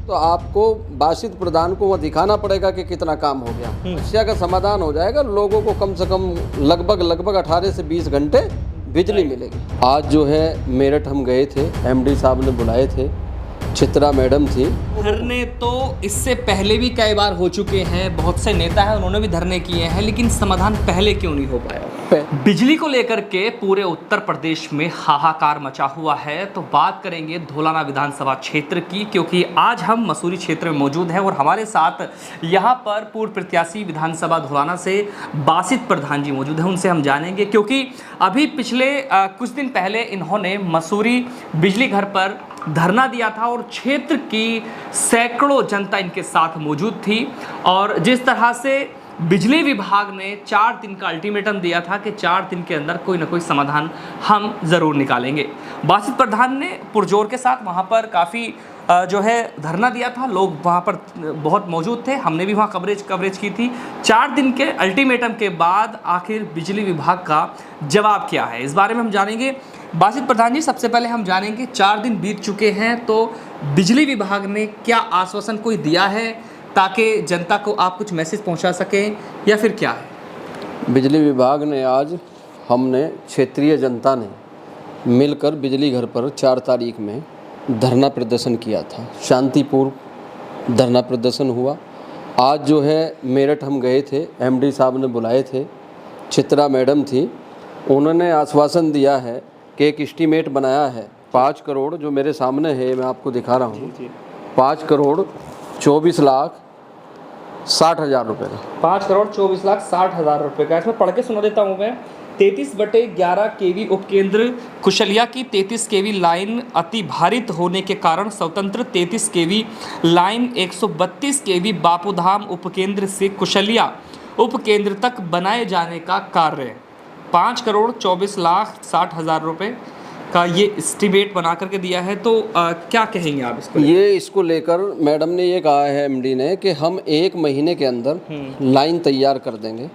तो आपको बासित प्रधान को वह दिखाना पड़ेगा कि कितना काम हो गया। समस्या का समाधान हो जाएगा, लोगों को कम से कम लगभग 18 से 20 घंटे बिजली मिलेगी। आज जो है मेरठ हम गए थे, एमडी साहब ने बुलाए थे, चित्रा मैडम थी। धरने तो इससे पहले भी कई बार हो चुके हैं, बहुत से नेता हैं उन्होंने भी धरने किए हैं, लेकिन समाधान पहले क्यों नहीं हो पाया? बिजली को लेकर के पूरे उत्तर प्रदेश में हाहाकार मचा हुआ है। तो बात करेंगे धौलाना विधानसभा क्षेत्र की, क्योंकि आज हम मसूरी क्षेत्र में मौजूद हैं और हमारे साथ यहाँ पर पूर्व प्रत्याशी विधानसभा धौलाना से बासित प्रधान जी मौजूद हैं। उनसे हम जानेंगे, क्योंकि अभी पिछले कुछ दिन पहले इन्होंने मसूरी बिजली घर पर धरना दिया था और क्षेत्र की सैकड़ों जनता इनके साथ मौजूद थी। और जिस तरह से बिजली विभाग ने 4 दिन का अल्टीमेटम दिया था कि 4 दिन के अंदर कोई ना कोई समाधान हम ज़रूर निकालेंगे। बासित प्रधान ने पुरजोर के साथ वहाँ पर काफ़ी जो है धरना दिया था, लोग वहाँ पर बहुत मौजूद थे, हमने भी वहाँ कवरेज की थी। 4 दिन के अल्टीमेटम के बाद आखिर बिजली विभाग का जवाब क्या है, इस बारे में हम जानेंगे। बासित प्रधान जी, सबसे पहले हम जानेंगे 4 दिन बीत चुके हैं, तो बिजली विभाग ने क्या आश्वासन कोई दिया है ताकि जनता को आप कुछ मैसेज पहुंचा सकें, या फिर क्या है? बिजली विभाग ने आज हमने क्षेत्रीय जनता ने मिलकर बिजली घर पर 4 तारीख में धरना प्रदर्शन किया था। शांतिपूर्ण धरना प्रदर्शन हुआ। आज जो है मेरठ हम गए थे, एमडी साहब ने बुलाए थे, चित्रा मैडम थी, उन्होंने आश्वासन दिया है कि एक एस्टीमेट बनाया है 5 करोड़, जो मेरे सामने है, मैं आपको दिखा रहा हूँ, 5 करोड़ 24 लाख 60 हज़ार रुपये का। 5 करोड़ 24 लाख 60 हज़ार रुपये का। इसमें पढ़ के सुना देता हूँ मैं। 33/11 केवी उपकेंद्र कुशलिया की 33 केवी लाइन अति भारित होने के कारण स्वतंत्र 33 केवी लाइन 132 केवी बापूधाम उपकेंद्र से कुशलिया उपकेंद्र तक बनाए जाने का कार्य 5 करोड़ 24 लाख 60 हज़ार रुपये का ये एस्टीमेट बना करके दिया है। तो क्या कहेंगे आप इसको? इसको लेकर मैडम ने ये कहा है, एमडी ने, कि हम 1 महीने के अंदर लाइन तैयार कर देंगे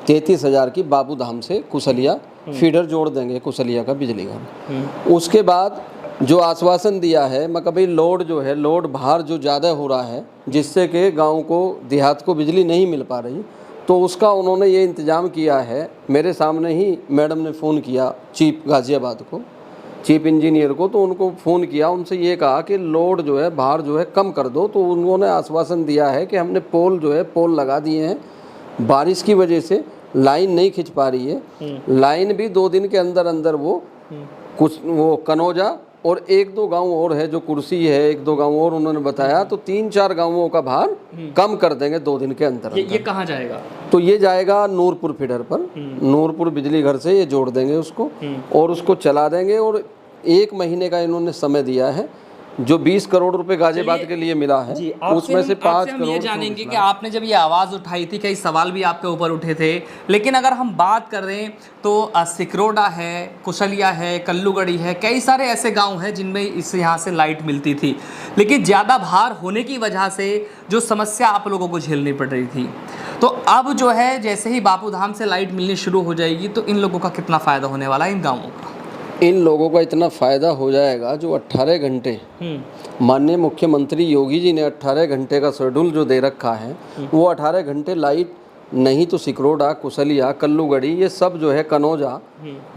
33,000 की बापूधाम से कुशलिया फीडर जोड़ देंगे, कुशलिया का बिजली घर। उसके बाद जो आश्वासन दिया है, मकबी लोड जो है, लोड भार जो ज़्यादा हो रहा है, जिससे कि गाँव को, देहात को बिजली नहीं मिल पा रही, तो उसका उन्होंने ये इंतज़ाम किया है। मेरे सामने ही मैडम ने फ़ोन किया चीफ गाज़ियाबाद को, चीफ इंजीनियर को, तो उनको फ़ोन किया, उनसे ये कहा कि लोड जो है, भार जो है कम कर दो। तो उन्होंने आश्वासन दिया है कि हमने पोल लगा दिए हैं, बारिश की वजह से लाइन नहीं खिंच पा रही है, लाइन भी 2 दिन के अंदर अंदर वो कनौजा और 1-2 गांव और है जो कुर्सी है, 1-2 गांव और उन्होंने बताया, तो 3-4 गांवों का भार कम कर देंगे 2 दिन के अंदर। ये कहाँ जाएगा? तो ये जाएगा नूरपुर फीडर पर, नूरपुर बिजली घर से ये जोड़ देंगे उसको और उसको चला देंगे। और 1 महीने का इन्होंने समय दिया है, जो 20 करोड़ रुपए गाजियाबाद के लिए मिला है, उसमें से 5 करोड़। ये जानेंगे कि आपने जब ये आवाज़ उठाई थी, कई सवाल भी आपके ऊपर उठे थे, लेकिन अगर हम बात कर रहे हैं तो सिकरोडा है, कुशलिया है, कल्लूगढ़ी है, कई सारे ऐसे गांव हैं जिनमें इस यहाँ से लाइट मिलती थी, लेकिन ज़्यादा भार होने की वजह से जो समस्या आप लोगों को झेलनी पड़ रही थी। तो अब जो है, जैसे ही बापूधाम से लाइट मिलनी शुरू हो जाएगी, तो इन लोगों का कितना फ़ायदा होने वाला है? इन गाँवों का, इन लोगों का इतना फ़ायदा हो जाएगा, जो 18 घंटे माननीय मुख्यमंत्री योगी जी ने 18 घंटे का शेड्यूल जो दे रखा है, वो 18 घंटे लाइट नहीं तो सिकरोडा, कुशलिया, कल्लूगढ़ी, ये सब जो है, कनौजा,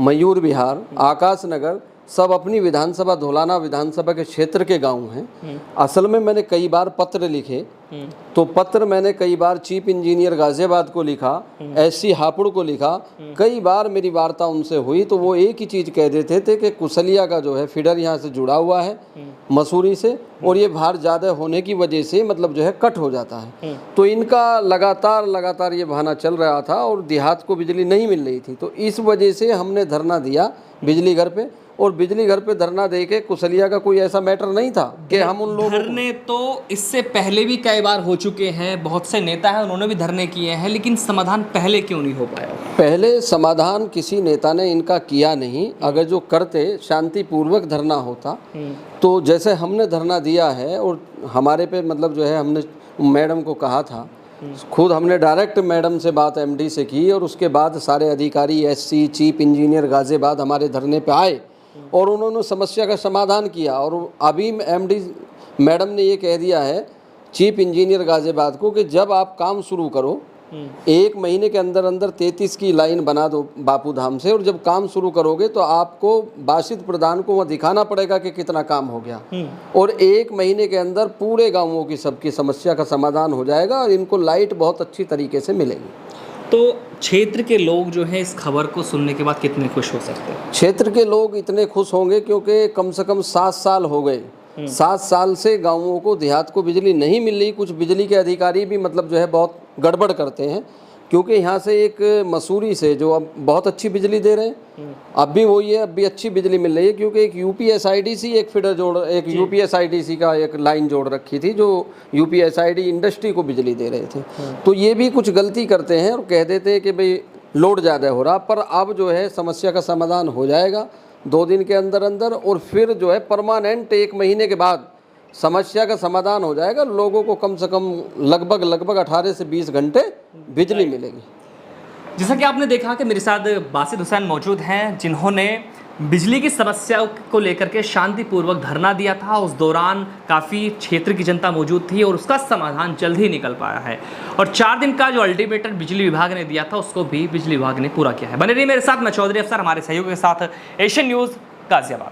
मयूर विहार, आकाश नगर, सब अपनी विधानसभा, धौलाना विधानसभा के क्षेत्र के गांव हैं। असल में मैंने कई बार पत्र लिखे, तो पत्र मैंने कई बार चीफ इंजीनियर गाजियाबाद को लिखा, एससी हापुड़ को लिखा, कई बार मेरी वार्ता उनसे हुई, तो वो एक ही चीज़ कह देते थे कि कुशलिया का जो है फीडर यहाँ से जुड़ा हुआ है मसूरी से, और ये भार ज़्यादा होने की वजह से मतलब जो है कट हो जाता है। तो इनका लगातार ये बहाना चल रहा था और देहात को बिजली नहीं मिल रही थी। तो इस वजह से हमने धरना दिया बिजली घर पे, और बिजली घर पे धरना दे के कुशलिया का कोई ऐसा मैटर नहीं था कि हम उन लोगों धरने तो इससे पहले भी कई बार हो चुके हैं, बहुत से नेता हैं उन्होंने भी धरने किए हैं, लेकिन समाधान पहले क्यों नहीं हो पाया? पहले समाधान किसी नेता ने इनका किया नहीं। अगर जो करते, शांतिपूर्वक धरना होता, तो जैसे हमने धरना दिया है और हमारे पे मतलब जो है, हमने मैडम को कहा था, खुद हमने डायरेक्ट मैडम से बात एमडी से की, और उसके बाद सारे अधिकारी, एससी, चीफ इंजीनियर गाजियाबाद हमारे धरने पे आए और उन्होंने समस्या का समाधान किया। और अभी एमडी मैडम ने ये कह दिया है चीफ इंजीनियर गाजियाबाद को कि जब आप काम शुरू करो 1 महीने के अंदर अंदर 33 की लाइन बना दो बापू धाम से, और जब काम शुरू करोगे तो आपको बासित प्रधान को वहाँ दिखाना पड़ेगा कि कितना काम हो गया, और 1 महीने के अंदर पूरे गाँवों की सबकी समस्या का समाधान हो जाएगा और इनको लाइट बहुत अच्छी तरीके से मिलेगी। तो क्षेत्र के लोग जो हैं इस खबर को सुनने के बाद कितने खुश हो सकते हैं? क्षेत्र के लोग इतने खुश होंगे क्योंकि कम से कम 7 साल हो गए, 7 साल से गाँवों को देहात को बिजली नहीं मिल रही। कुछ बिजली के अधिकारी भी मतलब जो है बहुत गड़बड़ करते हैं, क्योंकि यहाँ से एक मसूरी से जो अब बहुत अच्छी बिजली दे रहे हैं, अब भी वही है, अब भी अच्छी बिजली मिल रही है, क्योंकि एक यूपीएसआईडीसी एक फीडर एक यूपीएसआईडीसी का एक लाइन जोड़ रखी थी जो यूपीएसआईडी इंडस्ट्री को बिजली दे रहे थे। तो ये भी कुछ गलती करते हैं और कह देते हैं कि भाई लोड ज़्यादा हो रहा, पर अब जो है समस्या का समाधान हो जाएगा 2 दिन के अंदर अंदर, और फिर जो है परमानेंट 1 महीने के बाद समस्या का समाधान हो जाएगा। लोगों को कम से कम लगभग 18 से 20 घंटे बिजली मिलेगी। जैसा कि आपने देखा कि मेरे साथ बासित हुसैन मौजूद हैं, जिन्होंने बिजली की समस्या को लेकर के शांतिपूर्वक धरना दिया था। उस दौरान काफ़ी क्षेत्र की जनता मौजूद थी और उसका समाधान जल्द ही निकल पाया है, और 4 दिन का जो अल्टीमेटम बिजली विभाग ने दिया था उसको भी बिजली विभाग ने पूरा किया है। बने रहिए मेरे साथ, मैं चौधरी अफसर, हमारे सहयोगी के साथ एशियन न्यूज़ गाजियाबाद।